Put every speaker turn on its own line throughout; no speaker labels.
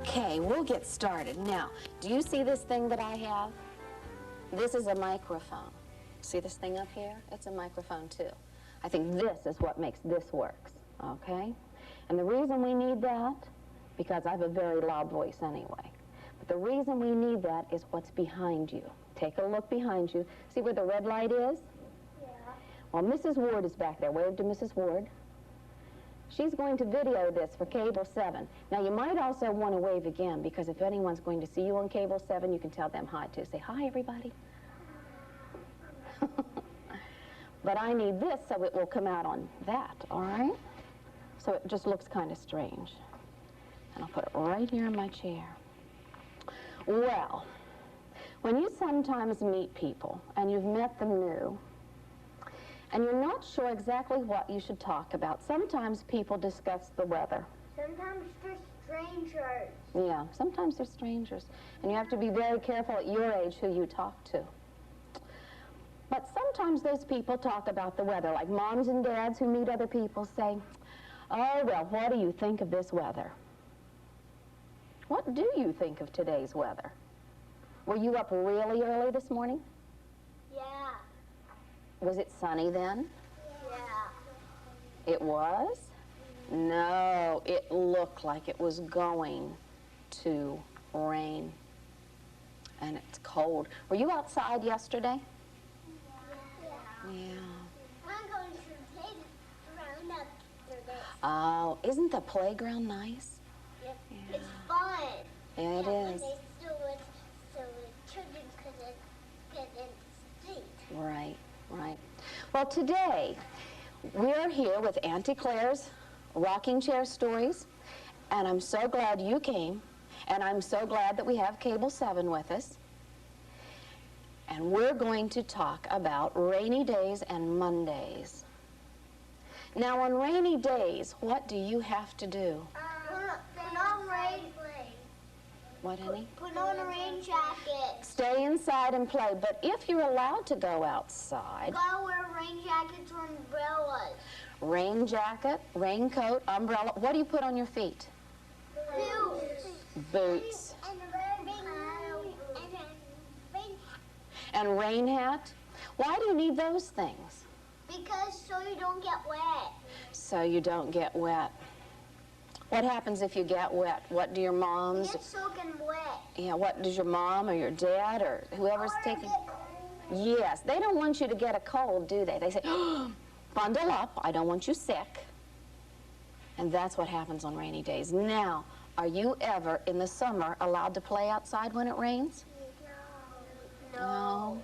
Okay, we'll get started. Now, do you see this thing that I have? This is a microphone. See this thing up here? It's a microphone too. I think this is what makes this works, okay? And the reason we need that, because I have a very loud voice anyway, but the reason we need that is what's behind you. Take a look behind you. See where the red light is? Yeah. Well, Mrs. Ward is back there. Wave to Mrs. Ward. She's going to video this for Cable 7. Now, you might also want to wave again, because if anyone's going to see you on Cable 7, you can tell them hi, too. Say, hi, everybody. But I need this so it will come out on that, all right? So it just looks kind of strange. And I'll put it right here in my chair. Well, when you sometimes meet people, and you've met them new, and you're not sure exactly what you should talk about, sometimes people discuss the weather.
Sometimes they're strangers.
Yeah, sometimes they're strangers. And you have to be very careful at your age who you talk to. But sometimes those people talk about the weather, like moms and dads who meet other people say, oh, well, what do you think of this weather? What do you think of today's weather? Were you up really early this morning?
Yeah.
Was it sunny then?
Yeah.
It was? No, it looked like it was going to rain. And it's cold. Were you outside yesterday? Yeah.
I'm going to play around after this.
Oh, isn't the playground nice?
Yep.
Yeah.
It's fun.
Yeah, it is.
When they so children couldn't get in the street.
Right, right. Well, today we're here with Auntie Clair's Rocking Chair Stories, and I'm so glad you came, and I'm so glad that we have Cable 7 with us. And we're going to talk about rainy days and Mondays. Now, on rainy days, what do you have to do?
Put on rain.
What, Annie?
Put on a rain jacket.
Stay inside and play, but if you're allowed to go outside...
Gotta wear rain jackets or umbrellas.
Rain jacket, raincoat, umbrella. What do you put on your feet?
Boots.
Boots. And rain hat. Why do you need those things?
Because so you don't get wet.
So you don't get wet. What happens if you get wet? What do your moms...
You get soaking wet.
Yeah, what does your mom or your dad or whoever's taking... Yes, they don't want you to get a cold, do they? They say, oh, bundle up, I don't want you sick. And that's what happens on rainy days. Now, are you ever in the summer allowed to play outside when it rains? No.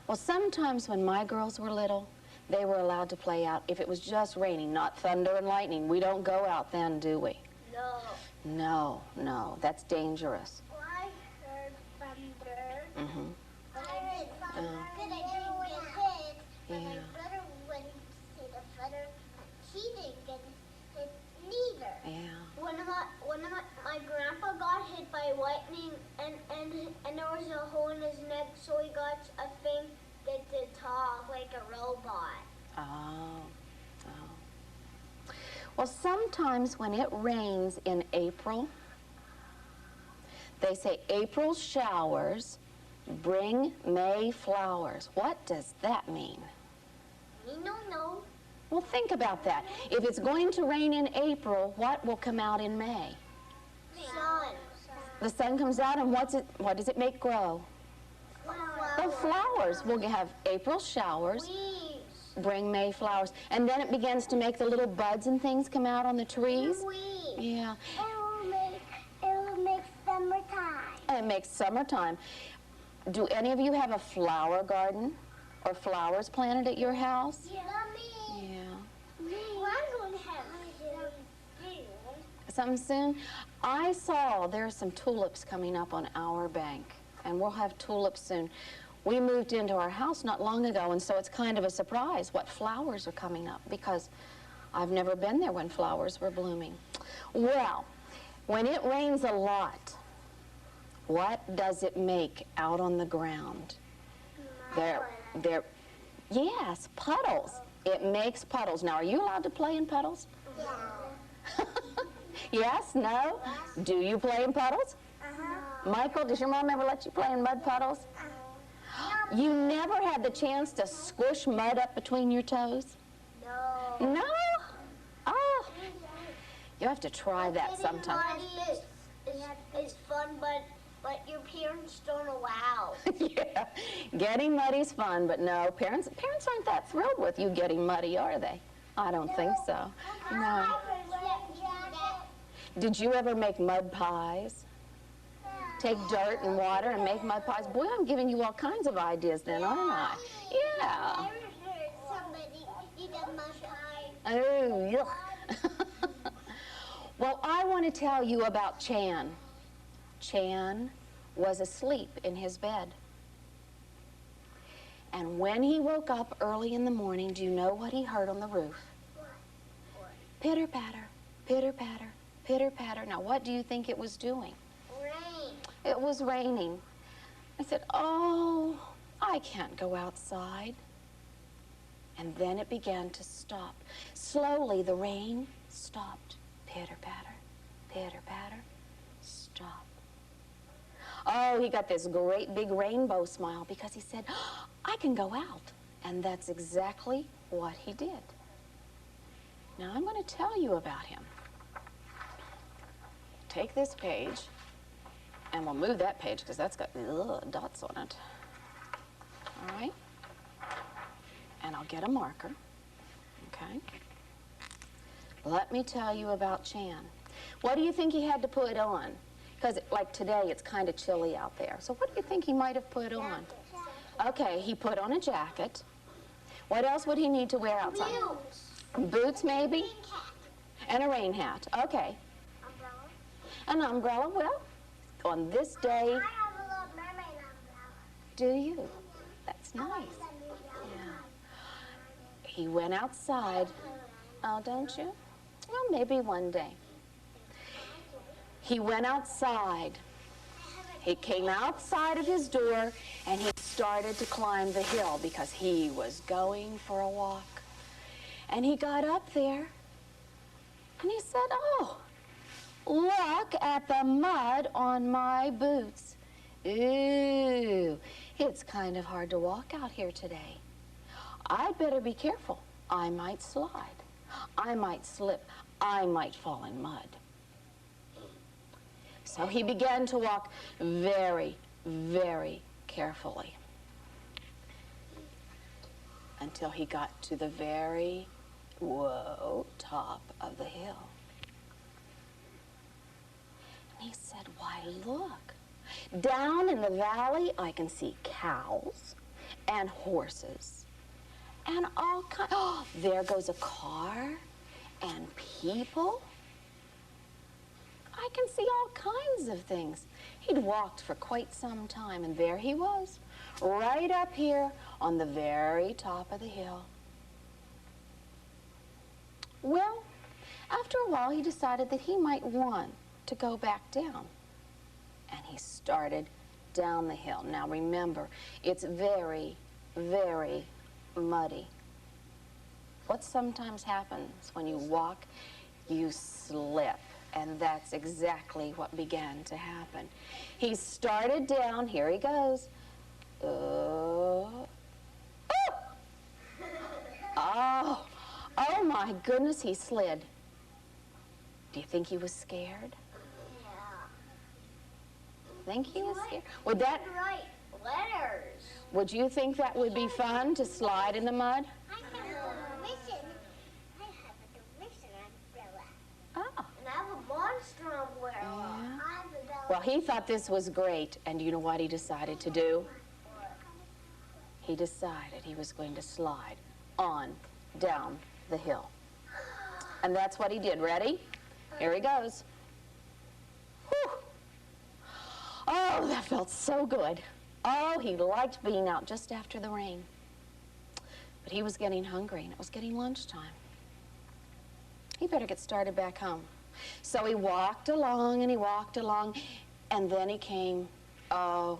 Well, sometimes when my girls were little, they were allowed to play out if it was just raining, not thunder and lightning. We don't go out then, do we?
No.
No, no, that's dangerous.
Well, I heard thunder.
Mm-hmm.
I heard thunder. But I didn't get hit.
Yeah.
And my brother went to see the thunder. He didn't get hit neither.
Yeah.
One of my grandpa got hit by lightning, and there was a hole in his neck, so he got a thing that did talk like a robot.
Oh. Oh. Well, sometimes when it rains in April, they say April showers bring May flowers. What does that mean?
We don't know.
Well, think about that. If it's going to rain in April, what will come out in May?
Sun.
The sun comes out, and what does it make grow? The flowers. We'll have April showers,
Leaves.
bring May flowers, and then it begins to make the little buds and things come out on the trees.
Weeds.
Yeah.
It will make summertime.
And it makes summertime. Do any of you have a flower garden or flowers planted at your house?
Yeah. Me.
Yeah.
Me. Well, I'm going to have
Something soon? I saw there's some tulips coming up on our bank, and we'll have tulips soon. We moved into our house not long ago, and so it's kind of a surprise what flowers are coming up, because I've never been there when flowers were blooming. Well, when it rains a lot, what does it make out on the ground? Yes, puddles. It makes puddles. Now, are you allowed to play in puddles?
Yeah.
Yes? No? Do you play in puddles? Michael, does your mom ever let you play in mud puddles? You never had the chance to squish mud up between your toes?
No.
No? Oh, you have to try that sometime.
Is fun, but your parents don't allow.
Yeah, getting muddy's fun, but no, parents aren't that thrilled with you getting muddy, are they? I don't think so. No. Did you ever make mud pies? Take dirt and water and make mud pies? Boy, I'm giving you all kinds of ideas then, aren't I? Yeah.
I heard somebody eat a mud pie.
Oh, yuck. Well, I want to tell you about Chan. Chan was asleep in his bed. And when he woke up early in the morning, do you know what he heard on the roof?
What?
Pitter-patter, pitter-patter, pitter-patter. Now, what do you think it was doing?
Rain.
It was raining. I said, oh, I can't go outside. And then it began to stop. Slowly, the rain stopped. Pitter-patter, pitter-patter, stop. Oh, he got this great big rainbow smile because he said, oh, I can go out. And that's exactly what he did. Now, I'm going to tell you about him. Take this page, and we'll move that page because that's got dots on it. All right? And I'll get a marker, okay? Let me tell you about Chan. What do you think he had to put on? Because, like today, it's kind of chilly out there. So what do you think he might have put on? Okay, he put on a jacket. What else would he need to wear outside?
Boots.
Boots, maybe?
Rain cap.
And a rain hat. Okay.
Umbrella.
An umbrella. Well, on this day,
I have a little mermaid umbrella.
do you? That's nice. Yeah. He went outside. Oh, don't you? Well, maybe one day. He went outside. He came outside of his door and he started to climb the hill because he was going for a walk. And he got up there and he said, oh, look at the mud on my boots. Ooh, it's kind of hard to walk out here today. I'd better be careful. I might slide. I might slip. I might fall in mud. So he began to walk very, very carefully until he got to the very, top of the hill. And he said, why, look, down in the valley I can see cows and horses and all kinds. Oh, there goes a car and people. I can see all kinds of things. He'd walked for quite some time, and there he was, right up here on the very top of the hill. Well, after a while, he decided that he might want to go back down. And he started down the hill. Now, remember, it's very, very muddy. What sometimes happens when you walk, you slip. And that's exactly what began to happen. He started down. Here he goes. Oh, my goodness, he slid. Do you think he was scared?
Yeah.
Think he was scared? Would that?
Write letters.
Would you think that would be fun to slide in the mud?
I have a mission. I have a mission umbrella.
Oh.
And I have a monster umbrella.
Yeah.
I have a
Well, he thought this was great, and you know what he decided to do? He decided he was going to slide on down the hill. And that's what he did. Ready? Here he goes. Whew. Oh, that felt so good. Oh, he liked being out just after the rain. But he was getting hungry, and it was getting lunchtime. He better get started back home. So he walked along, and he walked along, and then he came, oh,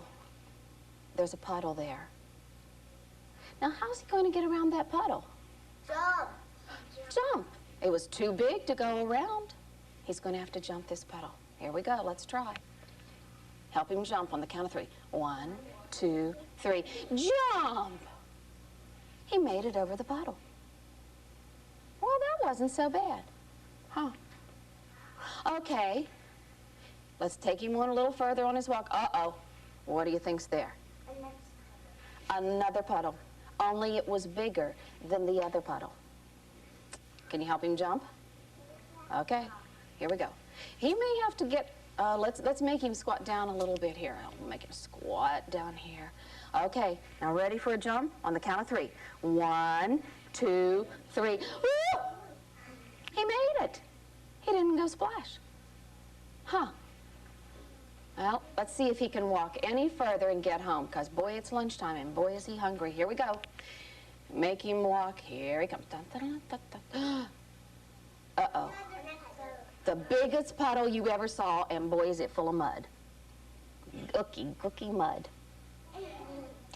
there's a puddle there. Now, how's he going to get around that puddle?
jump.
Jump. It was too big to go around. He's going to have to jump this puddle. Here we go. Let's try. Help him jump on the count of 3. 1, 2, 3. Jump! He made it over the puddle. Well, that wasn't so bad. Huh. Okay. Let's take him on a little further on his walk. Uh-oh. What do you think's there? Another puddle. Only it was bigger than the other puddle. Can you help him jump? Okay. Here we go. He may have to get, let's make him squat down a little bit here. I'll make him squat down here. Okay, now ready for a jump? On the count of 3. 1, 2, 3. Woo! He made it. He didn't go splash. Huh. Well, let's see if he can walk any further and get home, because boy, it's lunchtime, and boy, is he hungry. Here we go. Make him walk. Here he comes. Dun, dun, dun, dun, dun. Uh-oh. The biggest puddle you ever saw, and boy, is it full of mud. Gooky mud.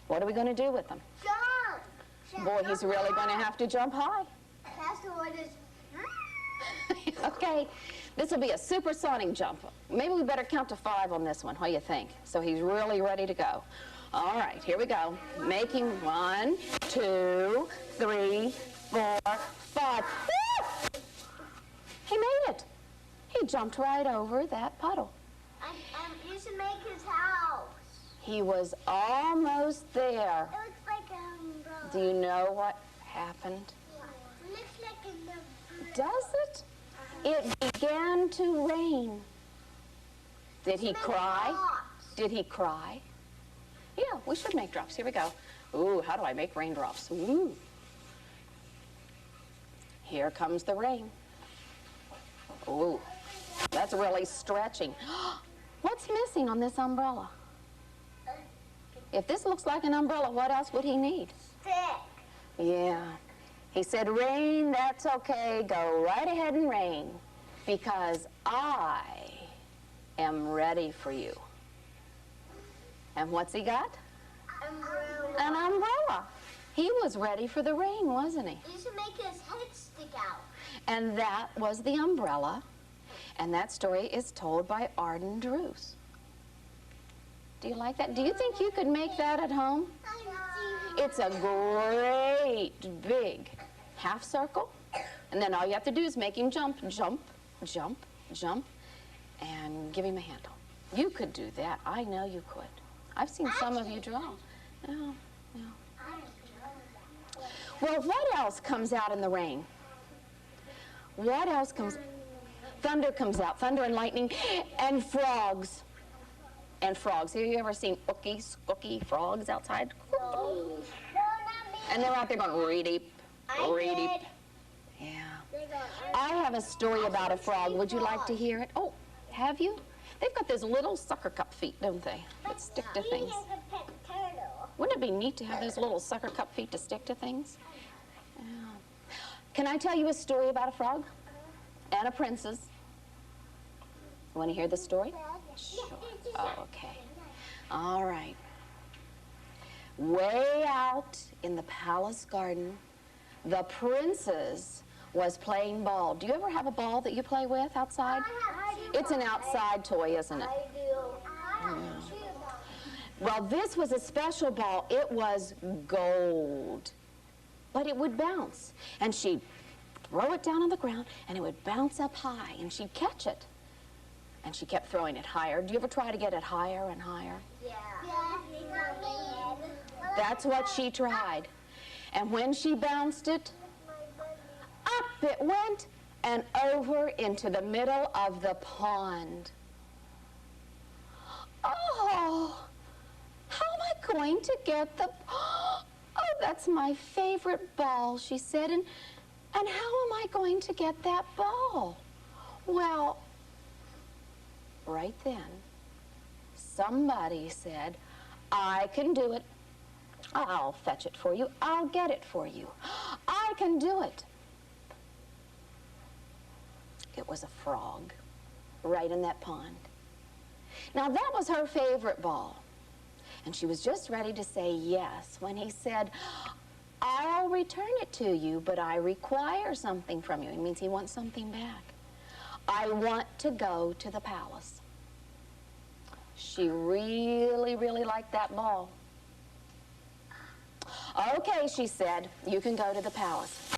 What are we going to do with them?
Jump!
Boy, he's really going to have to jump high.
That's the one is...
Okay, this will be a supersonic jump. Maybe we better count to 5 on this one. What do you think? So he's really ready to go. All right, here we go. Making 1, 2, 3, 4, 5. Woo! He made it. He jumped right over that puddle.
You should make his house.
He was almost there.
It looks like an umbrella.
Do you know what happened?
It looks like an umbrella.
Does it? It began to rain. Did he cry? Did he cry? Yeah, we should make drops. Here we go. Ooh, how do I make raindrops? Ooh. Here comes the rain. Ooh, that's really stretching. What's missing on this umbrella? If this looks like an umbrella, what else would he need?
Stick.
Yeah. He said, rain, that's okay. Go right ahead and rain, because I am ready for you. And what's he got?
Umbrella.
An umbrella. He was ready for the rain, wasn't he?
You should make his head stick out.
And that was the umbrella. And that story is told by Arden Drews. Do you like that? Do you think you could make that at home? It's a great big half circle. And then all you have to do is make him jump, jump, jump, jump, and give him a handle. You could do that. I know you could. I've seen some of you draw. Yeah, yeah. Well, what else comes out in the rain? What else comes? Thunder comes out. Thunder and lightning and frogs. And frogs. Have you ever seen ookie frogs outside?
No, not me.
And they're out there going, reedy, reedy. Yeah. I have a story about a frog. Would you like to hear it? Oh, have you? They've got those little sucker cup feet, don't they? That stick to things. Wouldn't it be neat to have those little sucker cup feet to stick to things? Yeah. Can I tell you a story about a frog and a princess? You want to hear the story? Sure. Oh, okay. All right. Way out in the palace garden, the princess was playing ball. Do you ever have a ball that you play with outside? It's an outside toy, isn't it?
I do.
Well, this was a special ball. It was gold. But it would bounce. And she'd throw it down on the ground, and it would bounce up high, and she'd catch it. And she kept throwing it higher. Do you ever try to get it higher and higher?
Yeah.
That's what she tried. And when she bounced it, up it went and over into the middle of the pond. Oh, how am I going to get the... Oh, that's my favorite ball, she said. And how am I going to get that ball? Well, right then, somebody said, I can do it. I'll fetch it for you. I'll get it for you. I can do it. It was a frog right in that pond. Now, that was her favorite ball. And she was just ready to say yes when he said, I'll return it to you, but I require something from you. It means he wants something back. I want to go to the palace. She really, really liked that ball. Okay, she said, you can go to the palace.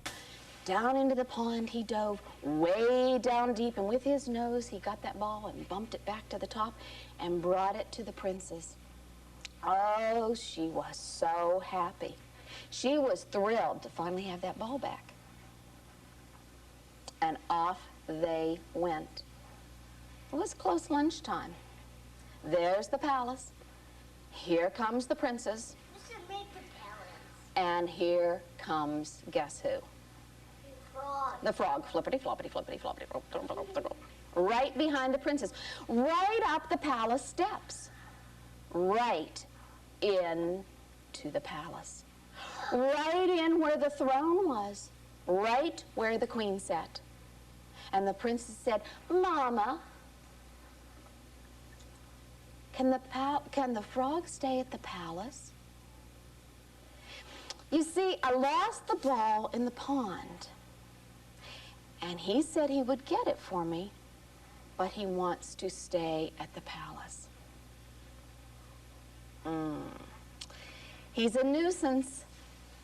Down into the pond he dove, way down deep, and with his nose he got that ball and bumped it back to the top and brought it to the princess. Oh, she was so happy. She was thrilled to finally have that ball back. And off they went. It was close lunchtime. There's the palace. Here comes the princess.
This is make the palace.
And here comes, guess who?
Frog.
The frog, flippity, floppity, flippity, floppity, right behind the princess, right up the palace steps, right into the palace, right in where the throne was, right where the queen sat. And the princess said, Mama, can the frog stay at the palace? You see, I lost the ball in the pond. And he said he would get it for me, but he wants to stay at the palace. He's a nuisance,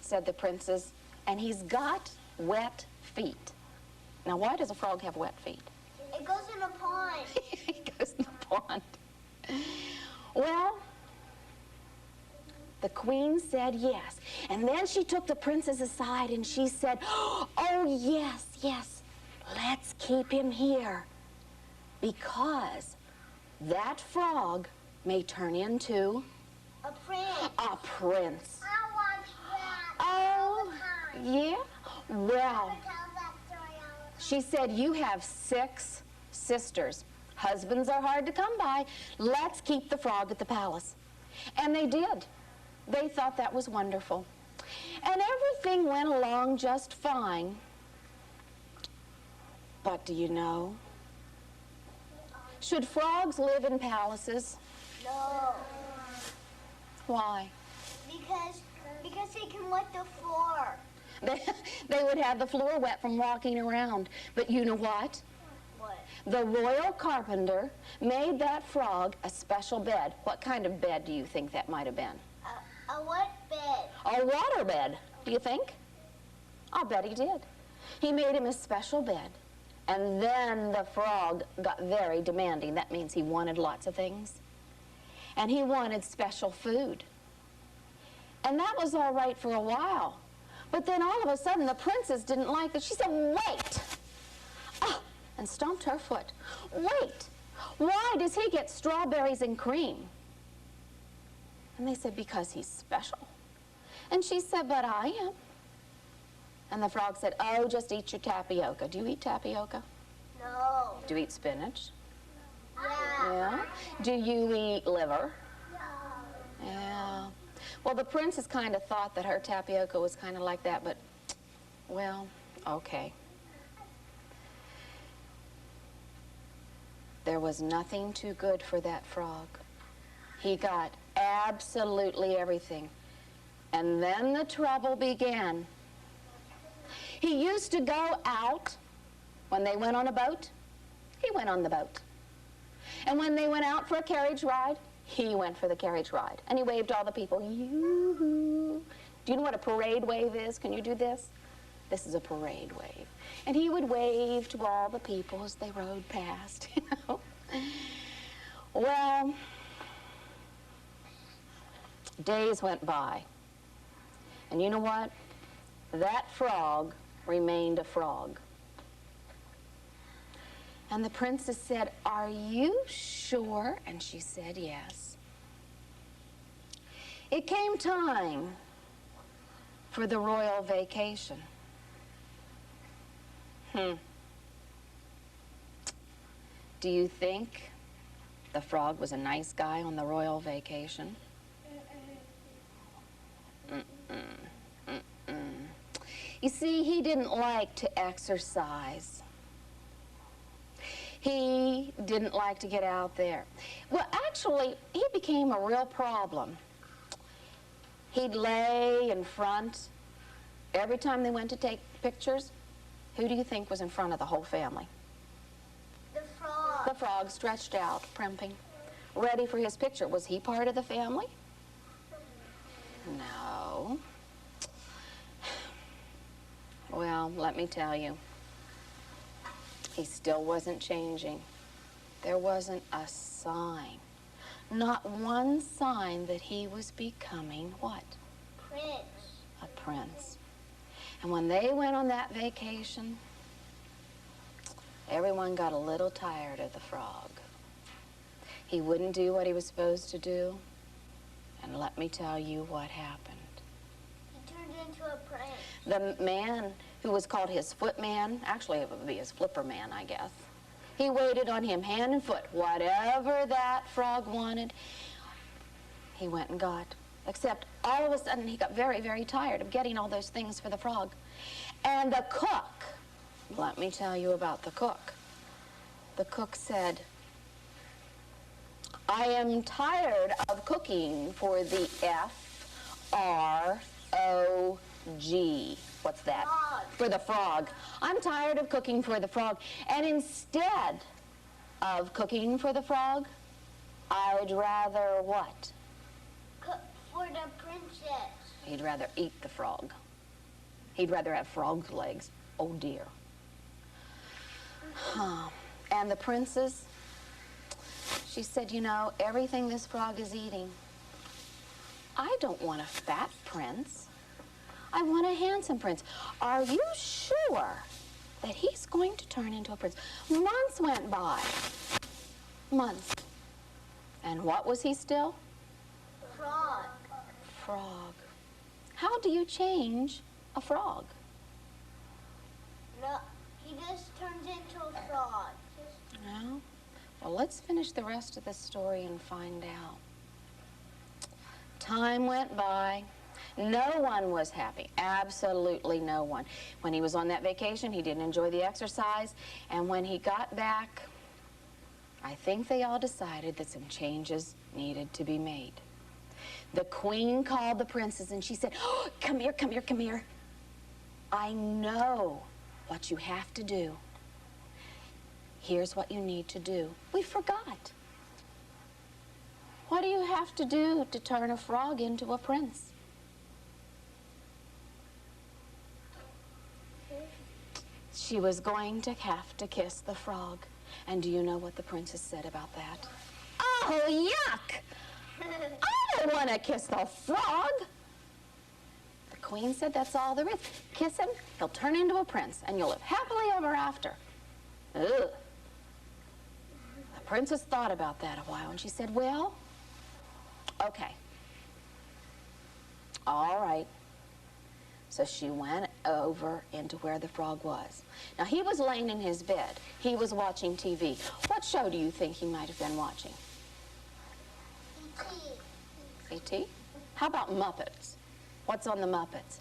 said the princess, and he's got wet feet. Now, why does a frog have wet feet?
It goes in a pond.
He goes in the pond. Well, the queen said yes. And then she took the princess aside and she said, oh, yes, yes, let's keep him here. Because that frog may turn into
A prince.
a prince.
I watch that
Oh,
all the time.
yeah? Well,
I tell that story all the time.
she said, you have 6 sisters. Husbands are hard to come by. Let's keep the frog at the palace. And they did. They thought that was wonderful. And everything went along just fine. But do you know? Should frogs live in palaces?
No.
Why?
Because they can wet the floor.
They would have the floor wet from walking around. But you know what?
What?
The royal carpenter made that frog a special bed. What kind of bed do you think that might have been?
A wet bed.
A water bed, do you think? I'll bet he did. He made him a special bed. And then the frog got very demanding. That means he wanted lots of things. And he wanted special food. And that was all right for a while. But then all of a sudden the princess didn't like it. She said, wait! Ah, and stomped her foot. Wait! Why does he get strawberries and cream? And they said, because he's special. And she said, but I am. And the frog said, oh, just eat your tapioca. Do you eat tapioca?
No.
Do you eat spinach?
Yeah.
Yeah. Do you eat liver?
No.
Yeah. Well, the princess kind of thought that her tapioca was kind of like that, but, well, okay. There was nothing too good for that frog. He got absolutely everything. And then the trouble began. He used to go out when they went on a boat. He went on the boat. And when they went out for a carriage ride, he went for the carriage ride. And he waved to all the people. Yoo-hoo. Do you know what a parade wave is? Can you do this? This is a parade wave. And he would wave to all the people as they rode past, you know. Well, days went by. And you know what? That frog remained a frog. And the princess said, are you sure? And she said yes. It came time for the royal vacation. Do you think the frog was a nice guy on the royal vacation? You see, he didn't like to exercise. He didn't like to get out there. Well, actually, he became a real problem. He'd lay in front. Every time they went to take pictures, who do you think was in front of the whole family? The frog stretched out, primping, ready for his picture. Was he part of the family? No. Well, let me tell you, he still wasn't changing. There wasn't a sign, not one sign that he was becoming what?
Prince.
A prince. And when they went on that vacation, everyone got a little tired of the frog. He wouldn't do what he was supposed to do, and let me tell you what happened.
He turned into a prince.
The man who was called his footman, actually it would be his flipper man, I guess. He waited on him hand and foot. Whatever that frog wanted, he went and got. Except all of a sudden he got very, very tired of getting all those things for the frog. And the cook, let me tell you about the cook. The cook said, I am tired of cooking for the F-R-O-G. What's that?
Frog.
For the frog. I'm tired of cooking for the frog. And instead of cooking for the frog, I'd rather what?
Cook for the princess.
He'd rather eat the frog. He'd rather have frog's legs. Oh, dear. And the princess, she said, you know, everything this frog is eating, I don't want a fat prince. I want a handsome prince. Are you sure that he's going to turn into a prince? Months went by. Months. And what was he still?
Frog.
Frog. How do you change a frog?
No, he just turns into a frog.
No? Well, let's finish the rest of the story and find out. Time went by. No one was happy. Absolutely no one. When he was on that vacation, he didn't enjoy the exercise. And when he got back, I think they all decided that some changes needed to be made. The queen called the princes and she said, oh, come here, come here, come here. I know what you have to do. Here's what you need to do. We forgot. What do you have to do to turn a frog into a prince? She was going to have to kiss the frog. And do you know what the princess said about that? Oh, yuck! I don't want to kiss the frog. The queen said that's all there is. Kiss him, he'll turn into a prince, and you'll live happily ever after. Ugh. The princess thought about that a while, and she said, well, okay. All right. So she went over into where the frog was. Now, he was laying in his bed. He was watching TV. What show do you think he might have been watching? E.T.? How about Muppets? What's on the Muppets?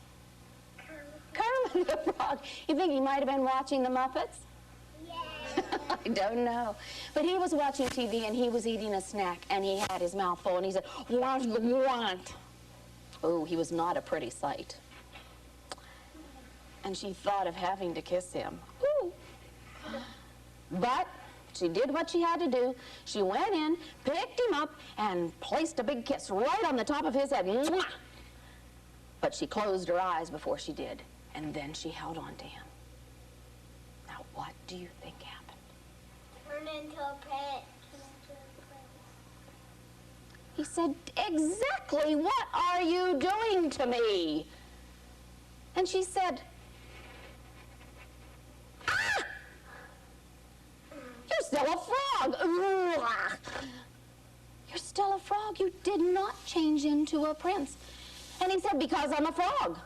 Kermit the Frog. You think he might have been watching the Muppets?
Yeah.
I don't know. But he was watching TV and he was eating a snack and he had his mouth full and he said, what do you want? Oh, he was not a pretty sight. And she thought of having to kiss him. Ooh. But she did what she had to do. She went in, picked him up, and placed a big kiss right on the top of his head. Mwah! But she closed her eyes before she did, and then she held on to him. Now, what do you think happened?
Turn into a prince.
He said, exactly what are you doing to me? And she said, ah! You're still a frog. You're still a frog. You did not change into a prince. And he said, because I'm a frog.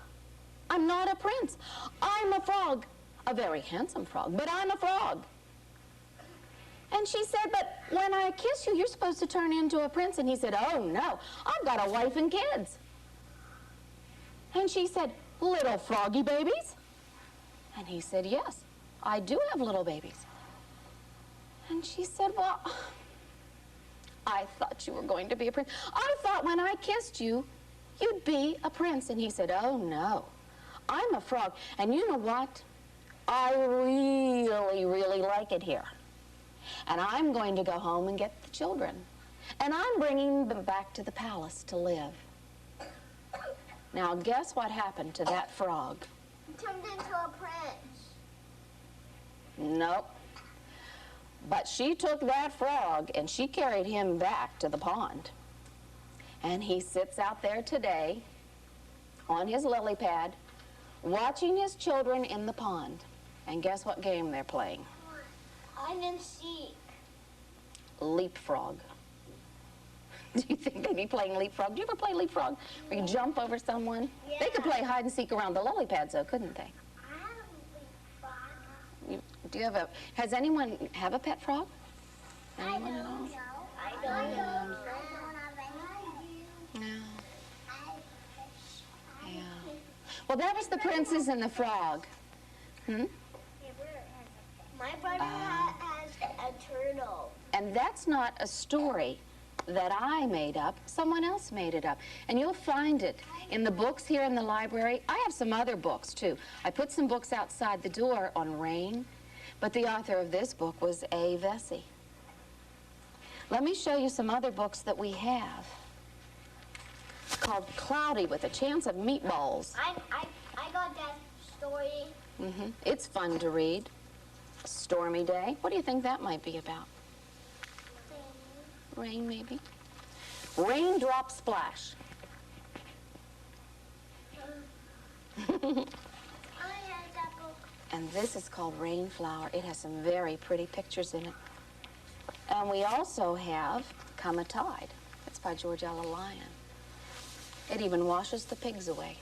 I'm not a prince. I'm a frog. A very handsome frog, but I'm a frog. And she said, but when I kiss you, you're supposed to turn into a prince. And he said, oh, no, I've got a wife and kids. And she said, little froggy babies? And he said, yes, I do have little babies. And she said, well, I thought you were going to be a prince. I thought when I kissed you, you'd be a prince. And he said, oh, no, I'm a frog. And you know what? I really, really like it here. And I'm going to go home and get the children. And I'm bringing them back to the palace to live. Now, guess what happened to that frog?
He turned into a prince.
Nope. But she took that frog and she carried him back to the pond. And he sits out there today on his lily pad watching his children in the pond. And guess what game they're playing?
Hide and seek.
Leapfrog. Do you think they'd be playing leapfrog? Do you ever play leapfrog? Where you jump over someone?
Yeah.
They could play hide and seek around the lily pads, though, couldn't they?
I have a leapfrog.
Do you have a, has anyone have a pet frog? Anyone at all?
I don't know.
No. Yeah. Well, that was the princess and the frog. Hmm?
My brother has a turtle.
And that's not a story that I made up. Someone else made it up. And you'll find it in the books here in the library. I have some other books, too. I put some books outside the door on rain, but the author of this book was A. Vesey. Let me show you some other books that we have called Cloudy with a Chance of Meatballs.
I got that story.
It's fun to read. Stormy Day. What do you think that might be about? Rain, maybe? Raindrop Splash.
I had that book.
And this is called Rainflower. It has some very pretty pictures in it. And we also have Come a Tide. It's by George Ella Lyon. It even washes the pigs away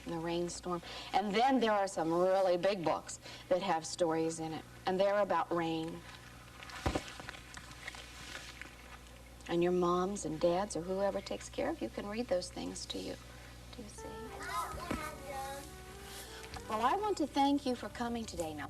in the rainstorm. And then there are some really big books that have stories in it. And they're about rain. And your moms and dads or whoever takes care of you can read those things to you. Do you see? Well, I want to thank you for coming today. Now,